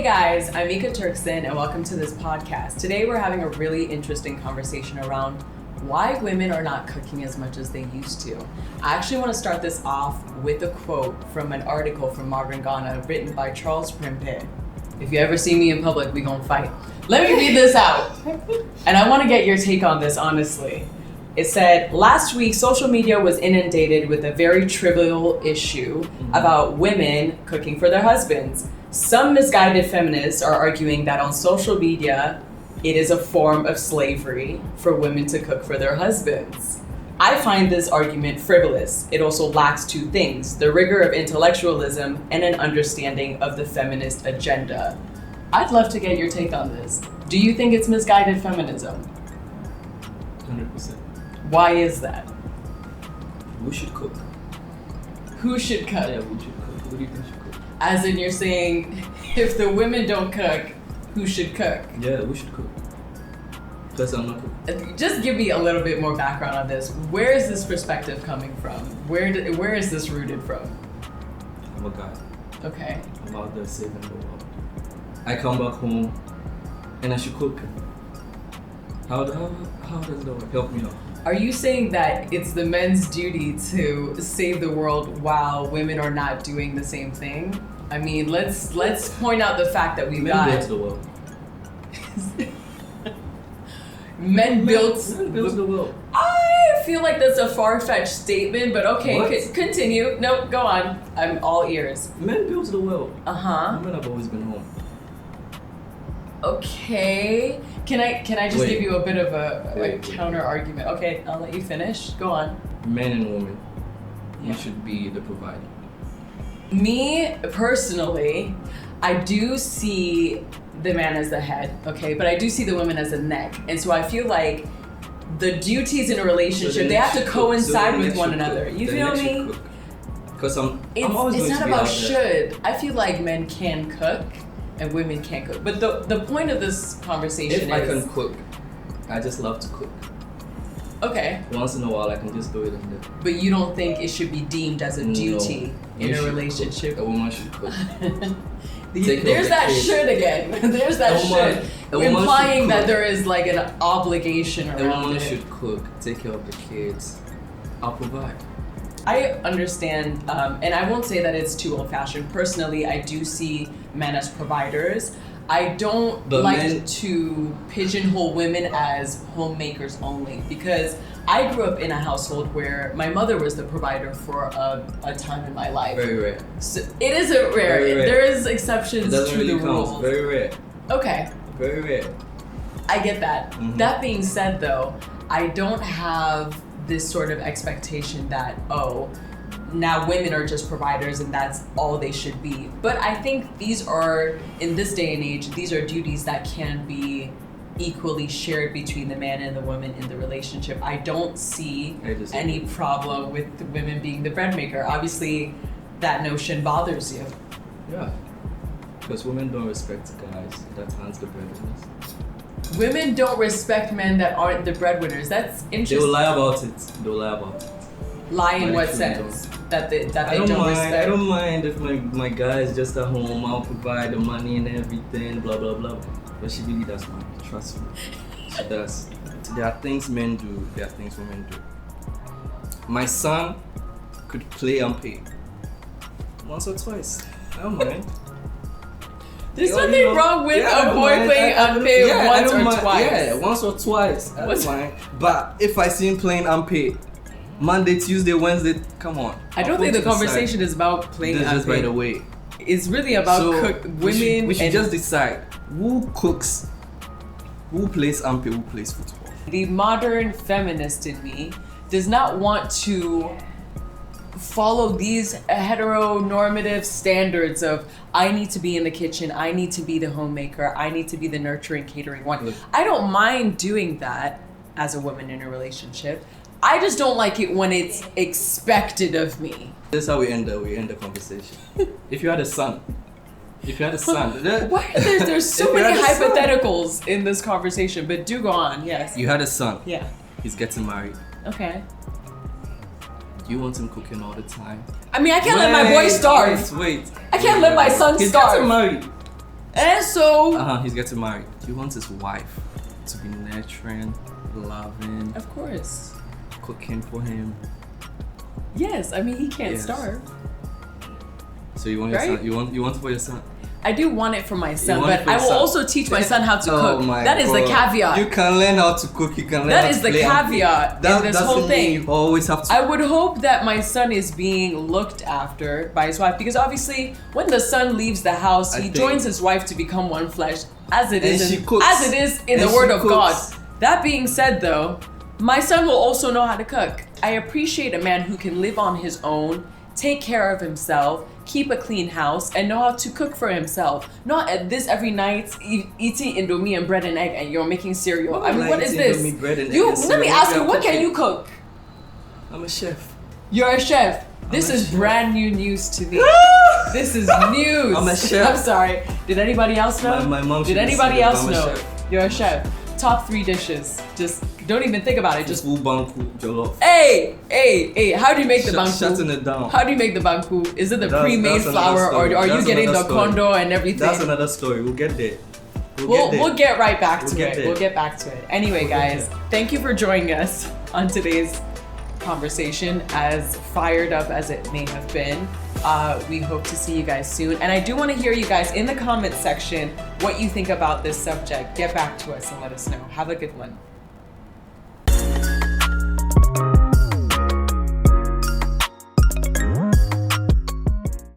Hey guys, I'm Mika Turkson and welcome to this podcast. Today we're having a really interesting conversation around why women are not cooking as much as they used to. I actually want to start this off with a quote from an article from Modern Ghana written by Charles Prempeh. If you ever see me in public, we gonna fight. Let me read this out. And I want to get your take on this, honestly. It said, last week, social media was inundated with a very trivial issue about women cooking for their husbands. Some misguided feminists are arguing that on social media, it is a form of slavery for women to cook for their husbands. I find this argument frivolous. It also lacks two things: the rigor of intellectualism and an understanding of the feminist agenda. I'd love to get your take on this. Do you think it's misguided feminism? 100%. Why is that? We should cook. Who should cook? Yeah, we should cook. Who do you think should cook? As in, you're saying if the women don't cook, who should cook? Yeah, we should cook. Plus, I'm not cooking. Just give me a little bit more background on this. Where is this perspective coming from? Where is this rooted from? I'm a guy. Okay. I'm out there saving the world. I come back home and I should cook. How does that work? Help me out. Are you saying that it's the men's duty to save the world while women are not doing the same thing? I mean, let's point out the fact that we've got... Men built the world. Men built the world. I feel like that's a far-fetched statement, but okay, continue. No, go on. I'm all ears. Men built the world. Uh-huh. Women have always been home. Okay. Can I just give you a bit of a counter argument? Okay, I'll let you finish. Go on. Men and women, we should be the provider. Me, personally, I do see the man as the head, okay? But I do see the woman as the neck. And so I feel like the duties in a relationship, they have to coincide with one another. You feel me? Because it's not about should. I feel like men can cook and women can't cook. But the point of this conversation if I can cook, I just love to cook. Okay. Once in a while, I can just do it in there. But you don't think it should be deemed as a duty in a relationship? Cook. A woman should cook. There's that should again. There's that should. Implying that there is like an obligation around it. A woman should cook, take care of the kids. I'll provide. I understand, and I won't say that it's too old-fashioned. Personally, I do see men as providers. I don't to pigeonhole women as homemakers only, because I grew up in a household where my mother was the provider for a time in my life. Very rare. So it isn't rare. There is exceptions to the rules. Very rare. Okay. Very rare. I get that. Mm-hmm. That being said, though, I don't have this sort of expectation that, now women are just providers and that's all they should be. But I think these are, in this day and age, these are duties that can be equally shared between the man and the woman in the relationship. I don't see any problem with the women being the bread maker. Obviously, that notion bothers you. Yeah, because women don't respect guys that aren't the breadwinners. Women don't respect men that aren't the breadwinners. That's interesting. They will lie about it. Lie in what sense? That they don't respect? I don't mind if my guy is just at home. I'll provide the money and everything, blah blah blah. But she really does not. Trust me. She does. There are things men do. There are things women do. My son could play unpaid once or twice. I don't mind. There's nothing wrong with a boy playing unpaid once or twice. Yeah, once or twice. I don't mind. But if I see him playing unpaid, Monday, Tuesday, Wednesday, come on. I don't think the conversation is about playing unpaid. Just by the way. It's really about women. We should just decide who cooks, who plays unpaid, who plays football. The modern feminist in me does not want to follow these heteronormative standards of I need to be in the kitchen, I need to be the homemaker, I need to be the nurturing, catering one. Look. I don't mind doing that as a woman in a relationship. I just don't like it when it's expected of me. This is how we end the conversation. If you had a son, Why? There's so many hypotheticals in this conversation, but do go on. Yes. You had a son. Yeah. He's getting married. Okay. You want him cooking all the time? I mean, I can't let my boy starve. Wait. I can't let my son He's starve. getting married. And so he's getting married. He wants his wife to be nurturing, loving, of course. cooking for him. Yes, I mean he can't starve. So you want your son? You want for your son? I do want it for my son, want it but for I your will son? also teach my son how to cook. My That is God. the caveat. You can learn how to cook. You can learn That how is to the play. caveat in this whole thing. You always have to. I would hope that my son is being looked after by his wife, because obviously when the son leaves the house, he joins his wife to become one flesh, as it is in the Word of God. That being said, though, my son will also know how to cook. I appreciate a man who can live on his own, take care of himself, keep a clean house, and know how to cook for himself. Not at this every night eating Indomie and bread and egg, and you're making cereal. I mean, what is this? Let me ask you, what can you cook? I'm a chef. You're a chef. This is brand new news to me. This is news. I'm a chef. I'm sorry. Did anybody else know? My mom. Did anybody else I'm a know? chef. You're a chef. Top 3 dishes. Just don't even think about it. Just full banku jollof. Hey! How do you make the banku? Shutting it down. How do you make the banku? Is it the pre-made flour, or are you getting the kondo and everything? That's another story. We'll get there. We'll get right back to it. We'll get back to it. Anyway, guys, thank you for joining us on today's conversation, as fired up as it may have been. We hope to see you guys soon. And I do want to hear you guys in the comments section what you think about this subject. Get back to us and let us know. Have a good one.